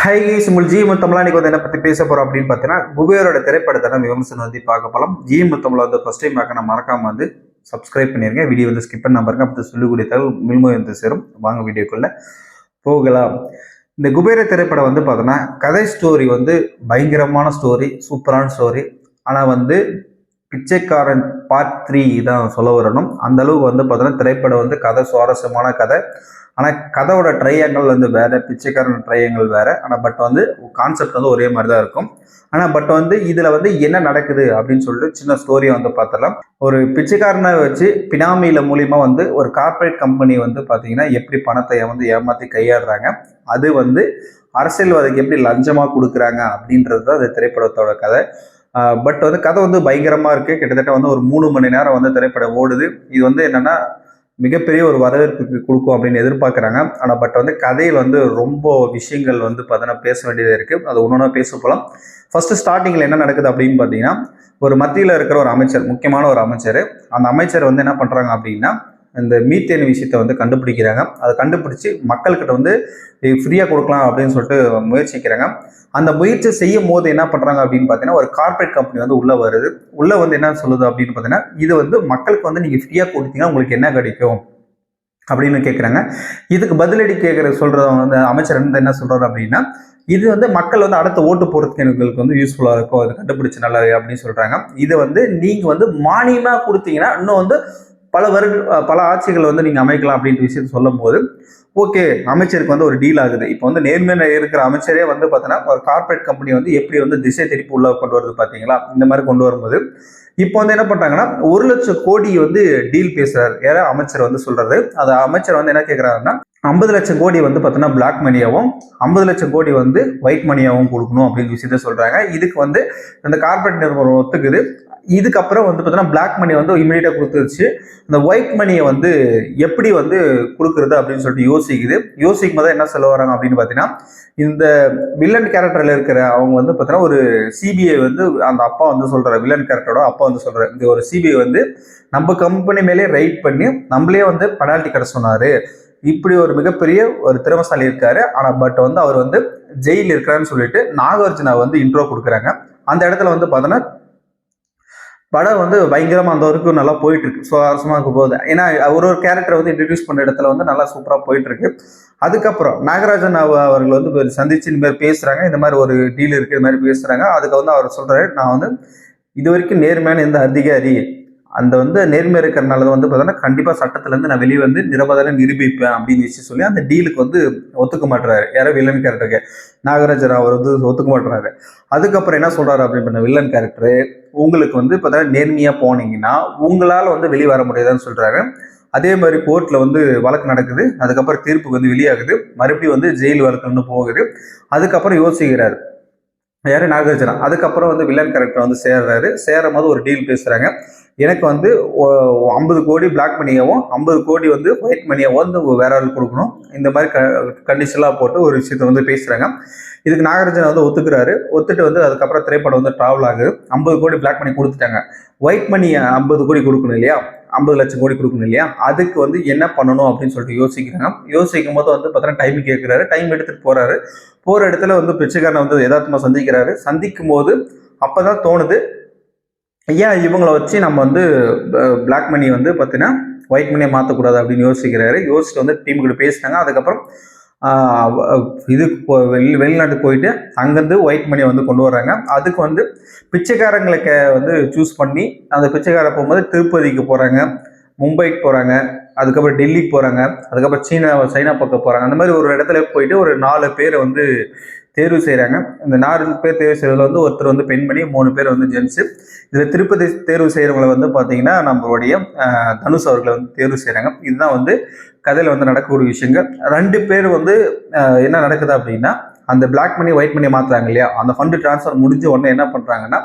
Hi guys, உங்கள் G முத்தம்லாம் இன்னைக்கு வந்து என்ன பற்றி பேச போகிறோம் அப்படின்னு பார்த்தீங்கன்னா, குபேரோட திரைப்படத்தை நம்ம விமர்சனம் வந்து பார்க்க போகலாம். ஜி முத்தமிழ் வந்து ஃபஸ்ட் டைம் பார்க்க நான் மறக்காம வந்து சப்ஸ்கிரைப் பண்ணிருங்க. வீடியோ வந்து ஸ்கிப் பண்ண பாருங்க. அப்படி சொல்லக்கூடிய தகவல் முழுமை வந்து சேரும். வாங்க வீடியோக்குள்ள போகலாம். இந்த குபேர திரைப்படம் வந்து பார்த்தோன்னா கதை ஸ்டோரி வந்து பயங்கரமான ஸ்டோரி, சூப்பரான ஸ்டோரி. ஆனால் வந்து பிச்சைக்காரன் பார்ட் 3 தான் சொல்ல வரணும். அந்த அளவுக்கு வந்து பார்த்தோன்னா திரைப்படம் வந்து கதை சுவாரஸ்யமான கதை. ஆனால் கதையோட ட்ரையாங்கல் வந்து வேற, பிச்சைக்காரன் ட்ரையாங்கல் வேற. ஆனால் பட் வந்து கான்செப்ட் வந்து ஒரே மாதிரி தான் இருக்கும். ஆனால் பட் வந்து இதில் வந்து என்ன நடக்குது அப்படின்னு சொல்லிட்டு சின்ன ஸ்டோரியை வந்து பார்த்துடலாம். ஒரு பிச்சைக்காரனை வச்சு பினாமியில மூலியமா வந்து ஒரு கார்பரேட் கம்பெனி வந்து பார்த்தீங்கன்னா எப்படி பணத்தை வந்து ஏமாற்றி கையாடுறாங்க, அது வந்து அரசியல்வாதிக்கு எப்படி லஞ்சமாக கொடுக்குறாங்க அப்படின்றது தான் அந்த திரைப்படத்தோட கதை. பட் வந்து கதை வந்து பயங்கரமாக இருக்குது. கிட்டத்தட்ட வந்து ஒரு 3 மணி நேரம் வந்து திரைப்படம் ஓடுது. இது வந்து என்னென்னா மிகப்பெரிய ஒரு வரவேற்புக்கு கொடுக்கும் அப்படின்னு எதிர்பார்க்குறாங்க. ஆனால் பட் வந்து கதையில் வந்து ரொம்ப விஷயங்கள் வந்து பார்த்தீங்கன்னா பேச வேண்டியது இருக்குது. அது ஒன்று ஒன்றா பேச போகலாம். ஃபஸ்ட்டு ஸ்டார்டிங்கில் என்ன நடக்குது அப்படின்னு பார்த்தீங்கன்னா, ஒரு மத்தியில் இருக்கிற ஒரு அமைச்சர், முக்கியமான ஒரு அமைச்சர். அந்த அமைச்சர் வந்து என்ன பண்ணுறாங்க அப்படின்னா, இந்த மீத்தேன் விஷயத்தை வந்து கண்டுபிடிக்கிறாங்க. அதை கண்டுபிடிச்சி மக்கள்கிட்ட வந்து ஃப்ரீயாக கொடுக்கலாம் அப்படின்னு சொல்லிட்டு முயற்சிக்கிறாங்க. அந்த முயற்சி செய்யும் போது என்ன பண்ணுறாங்க அப்படின்னு பார்த்தீங்கன்னா, ஒரு கார்பரேட் கம்பெனி வந்து உள்ளே வருது. உள்ளே வந்து என்ன சொல்லுது அப்படின்னு பார்த்தீங்கன்னா, இது வந்து மக்களுக்கு வந்து நீங்கள் ஃப்ரீயாக கொடுத்தீங்கன்னா உங்களுக்கு என்ன கிடைக்கும் அப்படின்னு கேட்குறாங்க. இதுக்கு பதிலடி சொல்கிறவங்க வந்து அமைச்சர் வந்து என்ன சொல்கிறாரு அப்படின்னா, இது வந்து மக்கள் வந்து அடுத்த ஓட்டு போடுறதுக்கு எங்களுக்கு வந்து யூஸ்ஃபுல்லாக இருக்கும், அது கண்டுபிடிச்சு நல்லா அப்படின்னு சொல்கிறாங்க. இதை வந்து நீங்கள் வந்து மானியமாக கொடுத்தீங்கன்னா இன்னும் வந்து பல ஆட்சிகள் வந்து நீங்கள் அமைக்கலாம் அப்படின்ற விஷயத்த சொல்லும் போது, ஓகே, அமைச்சருக்கு வந்து ஒரு டீல் ஆகுது. இப்போ வந்து நேர்மையாக இருக்கிற அமைச்சரே வந்து பார்த்தீங்கன்னா ஒரு கார்பரேட் கம்பெனி வந்து எப்படி வந்து திசை திருப்பி உள்ள கொண்டு வருது பார்த்தீங்களா, இந்த மாதிரி கொண்டு வரும்போது இப்போ வந்து என்ன பண்றாங்கன்னா 1,00,000 கோடி வந்து டீல் பேசுறாரு. யாரோ அமைச்சர் வந்து சொல்றாரு. அது அமைச்சர் வந்து என்ன கேட்கிறாருன்னா, 50,00,000 கோடி வந்து பார்த்தீங்கன்னா பிளாக் மணியாவும், 50,00,000 கோடி வந்து ஒயிட் மணியாவும் கொடுக்கணும் அப்படின்னு விஷயத்த சொல்றாங்க. இதுக்கு வந்து இந்த கார்பரேட் நிறுவனம் ஒத்துக்குது. இதுக்கப்புறம் வந்து பார்த்தீங்கன்னா பிளாக் மணி வந்து இமீடியட்டாக கொடுத்துருச்சு. இந்த ஒயிட் மணியை வந்து எப்படி வந்து கொடுக்குறது அப்படின்னு சொல்லிட்டு யோசிக்கும் போது என்ன சொல்ல வராங்க அப்படின்னு பார்த்தீங்கன்னா, இந்த வில்லன் கேரக்டர்ல இருக்கிற அவங்க வந்து பார்த்தீங்கன்னா ஒரு சிபிஐ வந்து அந்த அப்பா வந்து சொல்றாரு, வில்லன் கேரக்டரோட அப்பா வந்து சொல்றாரு, இந்த ஒரு சிபிஐ வந்து நம்ம கம்பெனி மேலே ரைட் பண்ணி நம்மளே வந்து பெனால்ட்டி கட்ட சொன்னாரு. இப்படி ஒரு மிகப்பெரிய ஒரு திறமசாலி இருக்காரு. ஆனா பட் வந்து அவர் வந்து ஜெயிலில் இருக்கிறான்னு சொல்லிட்டு நாகார்ஜுனா வந்து இன்ட்ரோ கொடுக்குறாங்க. அந்த இடத்துல வந்து பார்த்தோன்னா படம் வந்து பயங்கரமா அந்த வரைக்கும் நல்லா போயிட்டு இருக்கு, சுவாரஸ்யமா இருக்கும் போது. ஏன்னா ஒரு கேரக்டர் வந்து இன்ட்ரடியூஸ் பண்ண இடத்துல வந்து நல்லா சூப்பரா போயிட்டு இருக்கு. அதுக்கப்புறம் நாகராஜன் அவர்கள் வந்து சந்திச்சு இந்த மாதிரி பேசுறாங்க, இந்த மாதிரி ஒரு டீல் இருக்கு, இந்த மாதிரி பேசுறாங்க. அதுக்கு வந்து அவர் சொல்றாரு, நான் வந்து இது வரைக்கும் நேர்மையான எந்த அதிகாரி அந்த வந்து நேர்மை இருக்கிறனால வந்து பார்த்தீங்கன்னா கண்டிப்பா சட்டத்துல இருந்து நான் வெளியே வந்து நிரபராதின்னு நிரூபிப்பேன் அப்படின்னு வச்சு சொல்லி அந்த டீலுக்கு வந்து ஒத்துக்க மாட்டுறாரு. யாரோ வில்லன் கேரக்டருக்கு நாகராஜன் அவர் வந்து ஒத்துக்க மாட்டுறாரு. அதுக்கப்புறம் என்ன சொல்றாரு அப்படின்னு வில்லன் கேரக்டர், உங்களுக்கு வந்து பார்த்தீங்கன்னா நேர்மையா போனீங்கன்னா உங்களால வந்து வெளியே வர முடியாதுன்னு சொல்றாரு. அதே மாதிரி கோர்ட்ல வந்து வழக்கு நடக்குது. அதுக்கப்புறம் தீர்ப்பு வந்து வெளியாகுது. மறுபடியும் வந்து ஜெயில் வழக்குன்னு போகுது. அதுக்கப்புறம் யோசிக்கிறாரு யாரு, நாகார்ஜுனா. அதுக்கப்புறம் வந்து வில்லன் கேரக்டர் வந்து சேரும் போது ஒரு டீல் பேசுறாங்க. எனக்கு வந்து 50 கோடி பிளாக் மணியாவும் 50 கோடி வந்து ஒயிட் மணியாவும் வந்து வேற ஆள் கொடுக்கணும், இந்த மாதிரி கண்டிஷன்லாம் போட்டு ஒரு விஷயத்த வந்து பேசுறாங்க. இதுக்கு நாகார்ஜுனா வந்து ஒத்துக்கிறாரு. ஒத்துட்டு வந்து அதுக்கப்புறம் திரைப்படம் வந்து டிராவல் ஆகுது. 50 கோடி பிளாக் மணி கொடுத்துட்டாங்க. ஒயிட் மணி 50 கோடி கொடுக்கணும் இல்லையா, 50,00,000 கோடி கொடுக்கணும் இல்லையா, அதுக்கு வந்து என்ன பண்ணணும் அப்படின்னு சொல்லிட்டு யோசிக்கும் போது வந்து பார்த்தீங்கன்னா டைம் கேட்கிறாரு. டைம் எடுத்துட்டு போற இடத்துல வந்து பிச்சைக்காரனை வந்து யதார்த்தமா சந்திக்கிறாரு. சந்திக்கும் போது அப்பதான் தோணுது, ஏன் இவங்களை வச்சு நம்ம வந்து பிளாக் மணி வந்து பார்த்தீங்கன்னா ஒயிட் மணியை மாற்றக்கூடாது அப்படின்னு யோசிச்சுட்டு வந்து டீம் கூட பேசினாங்க. அதுக்கப்புறம் இதுக்கு வெளிநாட்டுக்கு போயிட்டு அங்கேருந்து ஒயிட் மணியை வந்து கொண்டு வர்றாங்க. அதுக்கு வந்து பிச்சைக்காரங்களுக்கு வந்து சூஸ் பண்ணி அந்த பிச்சைக்கார போகும்போது திருப்பதிக்கு போகிறாங்க, மும்பைக்கு போகிறாங்க, அதுக்கப்புறம் டெல்லிக்கு போகிறாங்க, அதுக்கப்புறம் சைனா பக்கம் போகிறாங்க. அந்த மாதிரி ஒரு இடத்துல போயிட்டு ஒரு 4 பேரை வந்து தேர்வு செய்கிறாங்க. இந்த 4 பேர் தேர்வு செய்வதில் வந்து ஒருத்தர் வந்து பெண்மணி, 3 பேர் வந்து ஜென்ஸு. இதில் திருப்பதி தேர்வு செய்கிறவங்களை வந்து பார்த்தீங்கன்னா நம்மளுடைய தனுஷ் அவர்களை வந்து தேர்வு செய்கிறாங்க. இதுதான் வந்து கதையில் வந்து நடக்கக்கூடிய விஷயங்கள். 2 பேர் வந்து என்ன நடக்குது அப்படின்னா, அந்த பிளாக் மணி ஒயிட் மணியை மாற்றுறாங்க இல்லையா, அந்த ஃபண்டு டிரான்ஸ்ஃபர் முடிஞ்ச உடனே என்ன பண்ணுறாங்கன்னா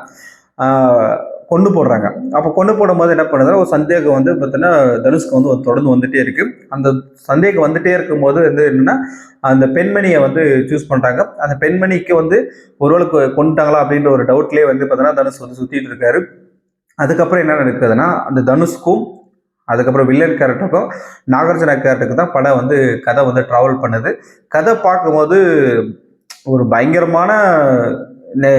கொண்டு போடுறாங்க. அப்போ கொண்டு போடும்போது என்ன பண்ணுதுன்னா ஒரு சந்தேகம் வந்து பார்த்தீங்கன்னா தனுஷ்க்கு வந்து தொடர்ந்து வந்துட்டே இருக்கு. அந்த சந்தேகம் வந்துட்டே இருக்கும்போது வந்து என்னன்னா அந்த பெண்மணியை வந்து சூஸ் பண்றாங்க. அந்த பெண்மணிக்கு வந்து ஒருவேளுக்கு கொண்டுட்டாங்களா அப்படின்ற ஒரு டவுட்லேயே வந்து பார்த்தீங்கன்னா தனுஷ் வந்து சுத்திட்டு இருக்காரு. அதுக்கப்புறம் என்ன நடக்குதுன்னா அந்த தனுஷ்க்கும் அதுக்கப்புறம் வில்லன் கேரக்டருக்கும் நாகார்ஜுனா கேரக்டருக்கு தான் படம் வந்து கதை வந்து டிராவல் பண்ணுது. கதை பார்க்கும்போது ஒரு பயங்கரமான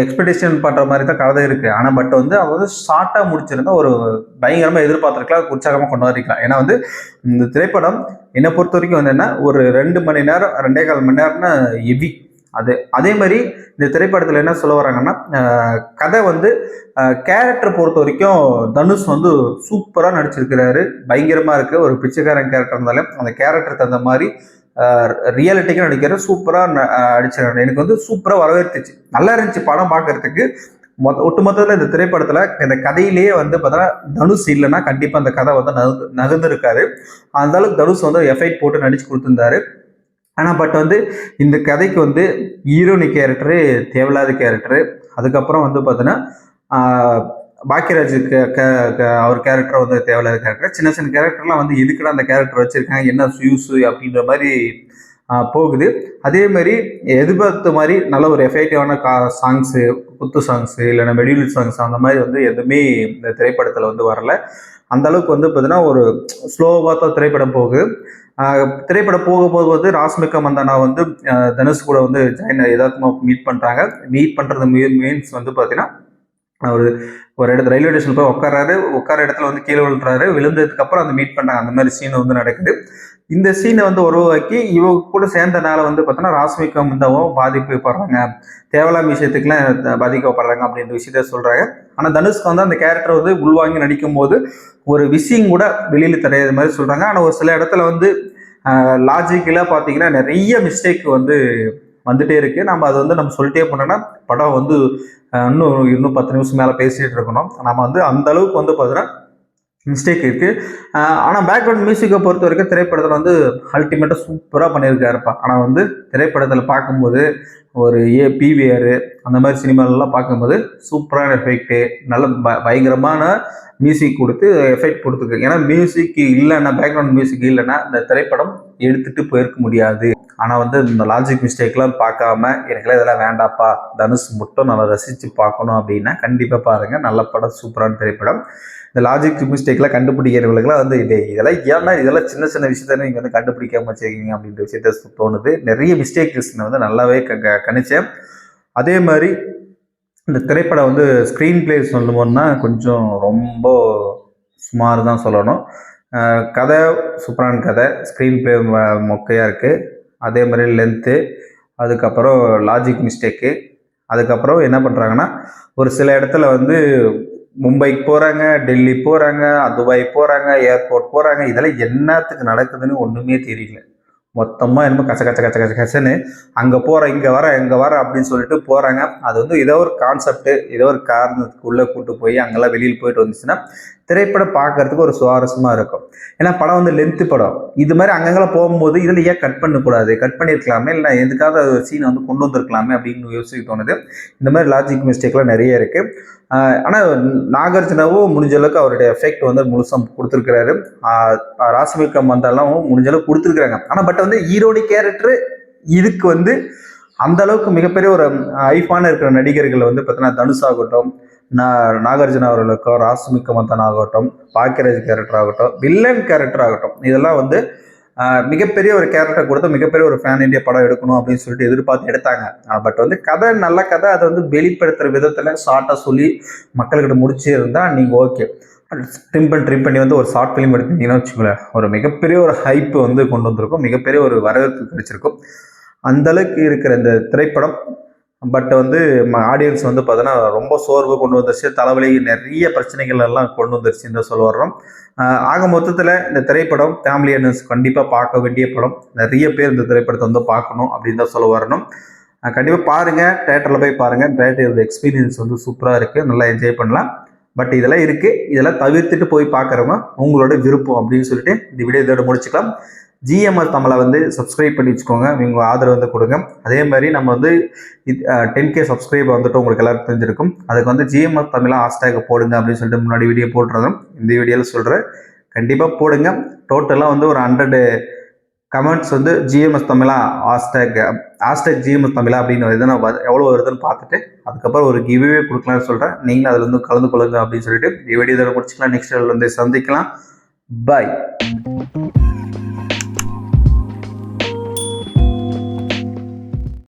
எக்ஸ்பெக்டேஷன் பண்ற மாதிரி தான் கதை இருக்கு. ஆனா பட் வந்து அவ வந்து ஷார்ட்டா முடிச்சிருந்தா ஒரு பயங்கரமா எதிர்பார்த்திருக்கலாம், உற்சாகமா கொண்டாடிருக்கலாம். ஏன்னா வந்து இந்த திரைப்படம் என்னை பொறுத்த வரைக்கும் வந்து என்ன ஒரு 2 மணி நேரம் 2.25 மணி நேரம்னா ஹெவி. அதே மாதிரி இந்த திரைப்படத்துல என்ன சொல்ல வராங்கன்னா, கதை வந்து கேரக்டர் பொறுத்த வரைக்கும் தனுஷ் வந்து சூப்பரா நடிச்சிருக்கிறாரு. பயங்கரமா இருக்கு. ஒரு பிச்சைக்காரன் கேரக்டர் இருந்தாலும் அந்த கேரக்டர் தகுந்த மாதிரி ரியாலிட்டிக்காக நடிக்கிற சூப்பரா அடிச்சிருக்காரு. எனக்கு வந்து சூப்பரா வரவேற்றுச்சு. நல்லா இருந்துச்சு படம் பார்க்கறதுக்கு. ஒட்டுமொத்தத்தில் இந்த திரைப்படத்துல இந்த கதையிலேயே வந்து பார்த்தோன்னா தனுஷ் இல்லைன்னா கண்டிப்பா அந்த கதை வந்து நகர்ந்திருக்காரு. அந்த அளவுக்கு தனுஷ் வந்து எஃபெக்ட் போட்டு நடிச்சு கொடுத்திருந்தாரு. ஆனா பட் வந்து இந்த கதைக்கு வந்து ஹீரோனி கேரக்டரு தேவையில்லாத கேரக்டரு. அதுக்கப்புறம் வந்து பார்த்தோன்னா பாக்கியராஜ் அவர் கேரக்டர் வந்து தேவையில்லாத கேரக்டர். சின்ன சின்ன கேரக்டர்லாம் வந்து எதுக்குடா அந்த கேரக்டர் வச்சிருக்காங்க, என்ன யூஸ் அப்படின்ற மாதிரி போகுது. அதே மாதிரி எதிர்பார்த்த மாதிரி நல்ல ஒரு எஃபெக்டிவான சாங்ஸு, குத்து சாங்ஸு இல்லைன்னா மெடிவல் சாங்ஸ் அந்த மாதிரி வந்து எதுவுமே இந்த திரைப்படத்தில் வந்து வரல. அந்த அளவுக்கு வந்து பார்த்தீங்கன்னா ஒரு ஸ்லோவாக தான் திரைப்படம் போகுது. திரைப்படம் போக போது வந்து ராஷ்மிகா மந்தனா வந்து தனுஷ் கூட வந்து யதார்த்தமாக மீட் பண்ணுறாங்க. மீட் பண்ணுறது மீன்ஸ் வந்து பார்த்தீங்கன்னா ஒரு இடத்துல ரயில்வே ஸ்டேஷன் போய் உட்கார இடத்துல வந்து கீழே விழுறாரு. விழுந்ததுக்கு அப்புறம் அந்த மீட் பண்ணாங்க. அந்த மாதிரி சீன் வந்து நடக்குது. இந்த சீனை வந்து உருவாக்கி இவங்க கூட சேர்ந்தனால வந்து பார்த்தோன்னா ராஷ்மிகா மந்தாவும் பாதிக்கப்படுறாங்க, தேவையில்லாம விஷயத்துக்குலாம் பாதிக்கப்படுறாங்க அப்படின்ற விஷயத்த சொல்றாங்க. ஆனா தனுஷ்க்கு வந்து அந்த கேரக்டர் வந்து உள்வாங்கி நடிக்கும் போது ஒரு விஷயம் கூட வெளியில தெரியாத மாதிரி சொல்றாங்க. ஆனா ஒரு சில இடத்துல வந்து லாஜிக்கலா பாத்தீங்கன்னா நிறைய மிஸ்டேக் வந்து வந்துட்டே இருக்கு. நம்ம அதை வந்து நம்ம சொல்லிட்டே போனோம்னா படம் வந்து இன்னும் 10 நிமிஷம் மேல பேசிட்டு இருக்கணும். நம்ம வந்து அந்த அளவுக்கு வந்து பார்த்தீங்கன்னா மிஸ்டேக் இருக்கு. ஆனா பேக்ரவுண்ட் மியூசிக்கை பொறுத்த வரைக்கும் திரைப்படத்தில் வந்து அல்டிமேட்டா சூப்பரா பண்ணியிருக்காருப்பா. ஆனா வந்து திரைப்படத்தில் பார்க்கும்போது ஒரு பிவிஆர் அந்த மாதிரி சினிமாலெல்லாம் பார்க்கும்போது சூப்பரான எஃபெக்ட், நல்ல பயங்கரமான மியூசிக் கொடுத்து எஃபெக்ட் கொடுத்துருக்கு. ஏன்னா மியூசிக் இல்லைன்னா, பேக்ரவுண்ட் மியூசிக் இல்லைன்னா இந்த திரைப்படம் எடுத்துட்டு போயிருக்க முடியாது. ஆனால் வந்து இந்த லாஜிக் மிஸ்டேக்லாம் பார்க்காம எனக்குலாம் இதெல்லாம் வேண்டாப்பா, தனுஷ் மட்டும் நல்லா ரசித்து பார்க்கணும் அப்படின்னா கண்டிப்பாக பாருங்கள். நல்ல படம், சூப்பரான திரைப்படம். இந்த லாஜிக் மிஸ்டேக்லாம் கண்டுபிடிக்கிறவங்களுக்குலாம் வந்து இதெல்லாம் ஏன்னா இதெல்லாம் சின்ன சின்ன விஷயத்த நீங்கள் வந்து கண்டுபிடிக்காம வச்சுருக்கீங்க அப்படின்ற விஷயத்த தோணுது. நிறைய மிஸ்டேக்ஸ் வந்து நல்லாவே கணிச்சேன். அதே மாதிரி இந்த திரைப்படம் வந்து ஸ்க்ரீன் பிளே சொல்லணும்னா கொஞ்சம் ரொம்ப சுமார் தான் சொல்லணும். கதை சூப்பரான கதை, ஸ்க்ரீன் பிளே மொக்கையாக இருக்குது. அதே மாதிரி லென்த்து, அதுக்கப்புறம் லாஜிக் மிஸ்டேக்கு. அதுக்கப்புறம் என்ன பண்ணுறாங்கன்னா ஒரு சில இடத்துல வந்து மும்பைக்கு போகிறாங்க, டெல்லி போகிறாங்க, துபாய் போகிறாங்க, ஏர்போர்ட் போகிறாங்க. இதெல்லாம் என்னத்துக்கு நடக்குதுன்னு ஒன்றுமே தெரியல. மொத்தமாக என்னமோ கச்ச கச்ச கச்ச கச்ச கச்சன்னு அங்கே போகிறேன், இங்கே வரேன் அப்படின்னு சொல்லிட்டு போகிறாங்க. அது வந்து ஏதோ ஒரு கான்செப்ட், ஏதோ ஒரு காரணத்துக்கு உள்ளே கூட்டு போய் அங்கெல்லாம் வெளியில் போயிட்டு வந்துச்சுன்னா திரைப்படம் பார்க்கறதுக்கு ஒரு சுவாரஸ்யமாக இருக்கும். ஏன்னா படம் வந்து லென்த்து படம். இது மாதிரி அங்கங்கெல்லாம் போகும்போது இதில் ஏன் கட் பண்ணக்கூடாது, கட் பண்ணியிருக்கலாமே, இல்லை எதுக்காக சீனை வந்து கொண்டு வந்திருக்கலாமே அப்படின்னு யோசிக்க தோணுது. இந்த மாதிரி லாஜிக் மிஸ்டேக்லாம் நிறைய இருக்குது. ஆனால் நாகார்ஜுனாவும் முடிஞ்ச அளவுக்கு அவருடைய எஃபெக்ட் வந்து முழுசாக கொடுத்துருக்கிறாரு. ராஷ்மிகா மந்தாலும் முடிஞ்ச அளவுக்கு கொடுத்துருக்குறாங்க. ஆனால் பட் வந்து ஹீரோனி கேரக்டர் இதுக்கு வந்து அந்த அளவுக்கு மிகப்பெரிய ஒரு ஐஃபான இருக்கிற நடிகர்கள் வந்து பார்த்தீங்கன்னா தனுஷ் ஆகட்டும், நாகார்ஜுனா அவர்களுக்கும், ராஷ்மிகா மந்தனா ஆகட்டும், பாக்கியராஜ் கேரக்டர் ஆகட்டும், வில்லன் கேரக்டர் ஆகட்டும், இதெல்லாம் வந்து மிகப்பெரிய ஒரு கேரக்டர் கொடுத்து மிகப்பெரிய ஒரு ஃபேன் இண்டியா படம் எடுக்கணும் அப்படின்னு சொல்லிட்டு எதிர்பார்த்து எடுத்தாங்க. பட் வந்து கதை நல்ல கதை, அதை வந்து வெளிப்படுத்துற விதத்துல ஷார்ட்டா சொல்லி மக்கள்கிட்ட முடிச்சு இருந்தா நீங்க ஓகே. ட்ரிம் பண்ணி வந்து ஒரு ஷார்ட் ஃபிலிம் எடுத்தீங்கன்னா வச்சுக்கோங்களேன், ஒரு மிகப்பெரிய ஒரு ஹைப் வந்து கொண்டு வந்திருக்கும், மிகப்பெரிய ஒரு வரவேற்பு கிடைச்சிருக்கும். அந்த அளவுக்கு இருக்கிற இந்த திரைப்படம் பட் வந்து ஆடியன்ஸ் வந்து பார்த்தோன்னா ரொம்ப சோர்வு கொண்டு வந்துருச்சு, தலைவலி, நிறைய பிரச்சனைகள் எல்லாம் கொண்டு வந்துருச்சுன்னு தான் சொல்ல வர்றோம். ஆக மொத்தத்தில் இந்த திரைப்படம் ஃபேமிலி ஆடியன்ஸ் கண்டிப்பாக பார்க்க வேண்டிய படம். நிறைய பேர் இந்த திரைப்படத்தை வந்து பார்க்கணும் அப்படின்னு தான் சொல்ல வரணும். கண்டிப்பாக பாருங்கள், தேட்டரில் போய் பாருங்கள். தேட்டரோட எக்ஸ்பீரியன்ஸ் வந்து சூப்பராக இருக்குது, நல்லா என்ஜாய் பண்ணலாம். பட் இதெல்லாம் இருக்குது, இதெல்லாம் தவிர்த்துட்டு போய் பார்க்குறவங்க உங்களோட விருப்பம் அப்படின்னு சொல்லிட்டு இந்த வீடியோ இதோட முடிச்சுக்கலாம். ஜிஎம்ஆர் தமிழை வந்து சப்ஸ்கிரைப் பண்ணி வச்சுக்கோங்க, உங்கள் ஆதரவு வந்து கொடுங்க. அதே மாதிரி நம்ம வந்து 10K சப்ஸ்கிரைப் வந்துட்டு உங்களுக்கு எல்லாரும் தெரிஞ்சிருக்கும். அதுக்கு வந்து ஜிஎம்ஆர் தமிழா ஹேஷ்டேக் போடுங்க அப்படின்னு சொல்லிட்டு முன்னாடி வீடியோ போட்டுறதும் இந்த வீடியோவில் சொல்கிறேன். கண்டிப்பாக போடுங்க. டோட்டலாக வந்து ஒரு 100 கமெண்ட்ஸ் வந்து ஜிஎம்எஸ் தமிழா ஹேஷ்டேக் ஜிஎம்எஸ் தமிழா அப்படின்னு எதுனா எவ்வளோ வருதுன்னு பார்த்துட்டு அதுக்கப்புறம் ஒரு கிவ்வே கொடுக்கலாம்னு சொல்கிறேன். நீங்களும் அதில் வந்து கலந்து கொள்ளுங்க அப்படின்னு சொல்லிட்டு இந்த வீடியோ இதோட முடிச்சுக்கலாம். நெக்ஸ்ட் வந்து சந்திக்கலாம். பாய்.